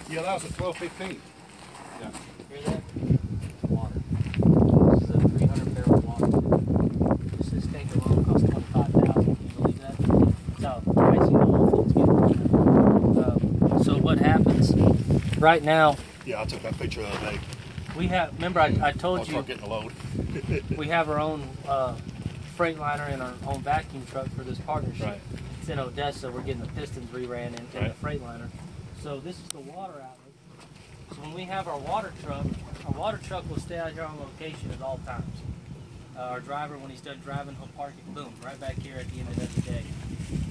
Yeah, that was at 12:15. Yeah. Hear that? Water. This is a 300 barrel water. This tank alone costs $25,000. Can you believe that? That's how pricey the whole thing's getting. So what happens right now? Yeah, I took that picture the other day. We have. Remember, I told you getting a load. we have our own Freightliner and our own vacuum truck for this partnership. Right. It's in Odessa. We're getting the pistons reran in the Freightliner. So this is the water outlet. So when we have our water truck will stay out here on location at all times. Our driver, when he's done driving, he'll park it, boom, right back here at the end of every day.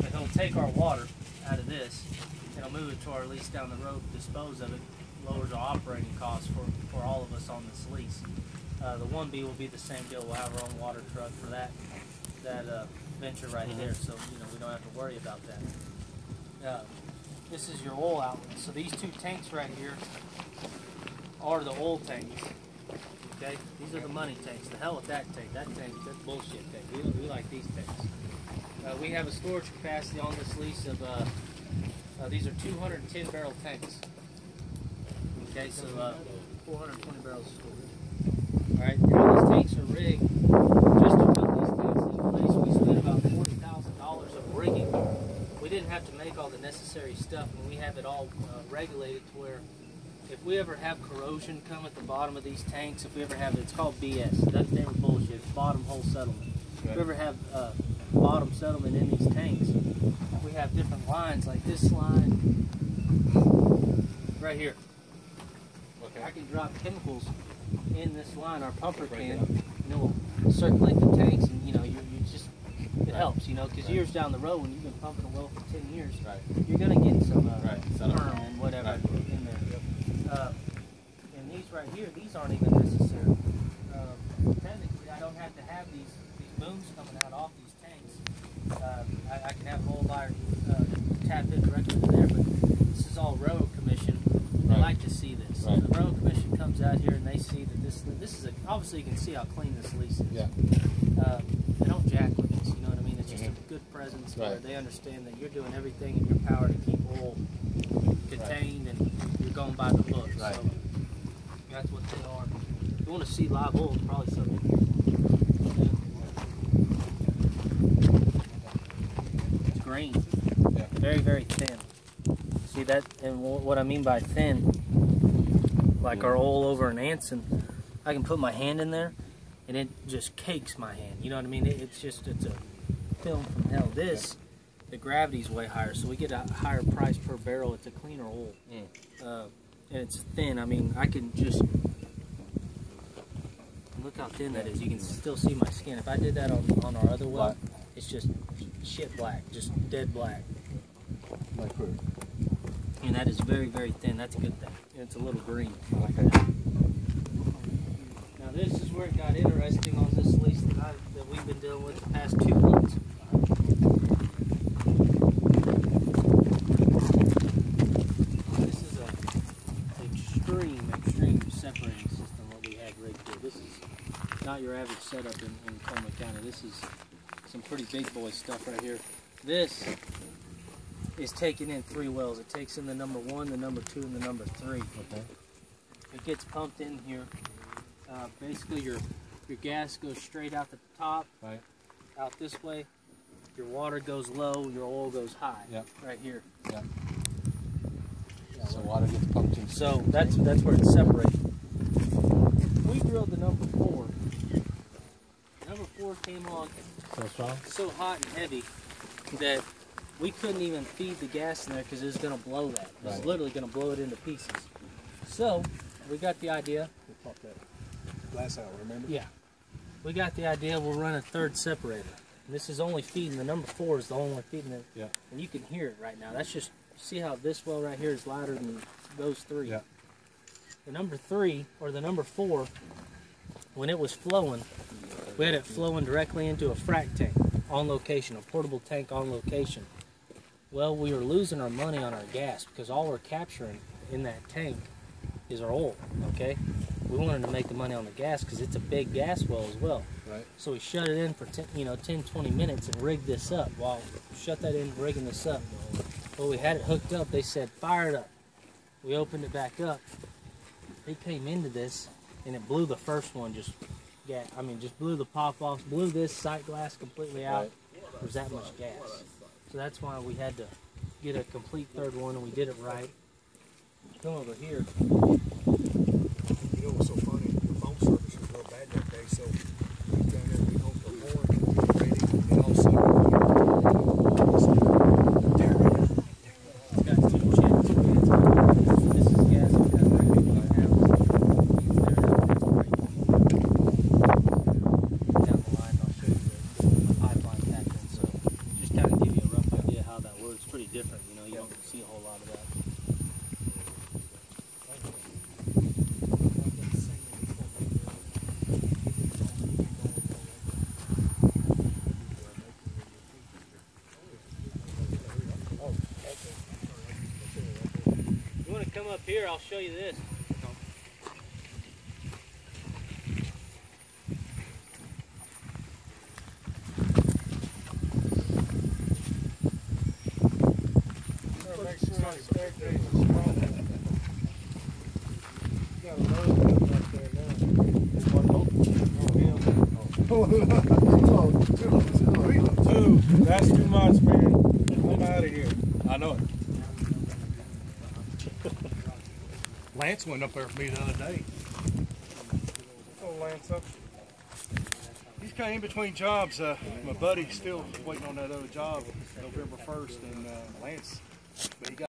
But he'll take our water out of this, and he'll move it to our lease down the road, dispose of it, lowers our operating costs for all of us on this lease. The 1B will be the same deal. We'll have our own water truck for that venture right there, so we don't have to worry about that. This is your oil outlet. So these two tanks right here are the oil tanks. Okay, these are the money tanks. The hell with that tank. That tank, that's bullshit tank. We like these tanks. We have a storage capacity on this lease of these are 210 barrel tanks. Okay, so 420 barrels of storage. All right, now these tanks are rigged. Just to put these tanks in place, we spent about $40,000 of rigging. We didn't have to make all the necessary stuff, and we have it all regulated to where if we ever have corrosion come at the bottom of these tanks, if we ever have, it's called BS, that's never bullshit, it's bottom hole settlement. If we ever have bottom settlement in these tanks, we have different lines, like this line right here. Okay. I can drop chemicals in this line, our pumper can, and it will circulate the tanks, and you just, it helps, because years down the road, when you've been pumping a well for 10 years, you're going to get some perm and whatever in there. And these right here, these aren't even necessary. Technically, I don't have to have these booms coming out off these tanks. I can have an oil buyer tap in directly to there, but this is all railroad commission. They like to see this. The railroad commission comes out here and they see that this is obviously you can see how clean this lease is. Yeah. They don't jack with this, you know what I mean? It's just a good presence where they understand that you're doing everything in your power to keep oil contained and you're going by the book. So that's what they are. If you want to see live oil, there's probably some in here. It's green. Yeah. Very, very thin. See that? And what I mean by thin, like our oil over in Anson, I can put my hand in there and it just cakes my hand. You know what I mean? It's a film from hell. This, the gravity's way higher, so we get a higher price per barrel. It's a cleaner oil. And it's thin. I mean, I can just look how thin that is. You can still see my skin. If I did that on our other well, it's just shit black, just dead black. And that is very, very thin. That's a good thing. And it's a little green. Now this is where it got interesting on this lease that we've been dealing with the past 2 months. This is an extreme separating system what we have rigged here. This is not your average setup in Coleman County. This is some pretty big boy stuff right here. This is taking in 3 wells. It takes in the number 1, the number 2, and the number 3. Okay. It gets pumped in here. Basically, your gas goes straight out the top, out this way. Your water goes low, your oil goes high. Right here. So water gets pumped in. So that's where it's separated. We drilled the number 4. Number 4 came on so hot and heavy that we couldn't even feed the gas in there because it was going to blow that. It was literally going to blow it into pieces. So we got the idea. We popped that glass out, remember? Yeah. We got the idea we'll run a 3rd separator. And this is only feeding, the number 4 is the only one feeding it. Yeah. And you can hear it right now. That's just, see how this well right here is louder than those 3. Yeah. The number 3, or the number 4, when it was flowing, we had it flowing directly into a frac tank on location, a portable tank on location. Well, we were losing our money on our gas because all we're capturing in that tank is our oil, okay? We wanted to make the money on the gas because it's a big gas well as well. Right. So we shut it in for 10, 20 minutes and rigged this up. While shut that in, rigging this up. Well, we had it hooked up. They said, fire it up. we opened it back up. They came into this, and it blew the first one just blew the pop off, blew this sight glass completely out. Right. There was that much gas. So that's why we had to get a complete third one, and we did it right. Come over here. You know what's so funny? The phone service was real bad that day, so we was down there, we home for more, and we were ready, and all of a sudden, It's got two checks. This is gas we got right here in my house. Down the line, I'll show you the pipeline pattern. So just kind of give you a rough idea how that works. It's pretty different, you know. You don't see a whole lot of that. You want to come up here? I'll show you this. make sure that staircase is strong. You got a load up there now. Two. That's too much, man. I'm out of here. I know it. Lance went up there for me the other day. Oh, Lance up. He's kind of in between jobs. My buddy's still waiting on that other job, November 1st, and Lance, but he got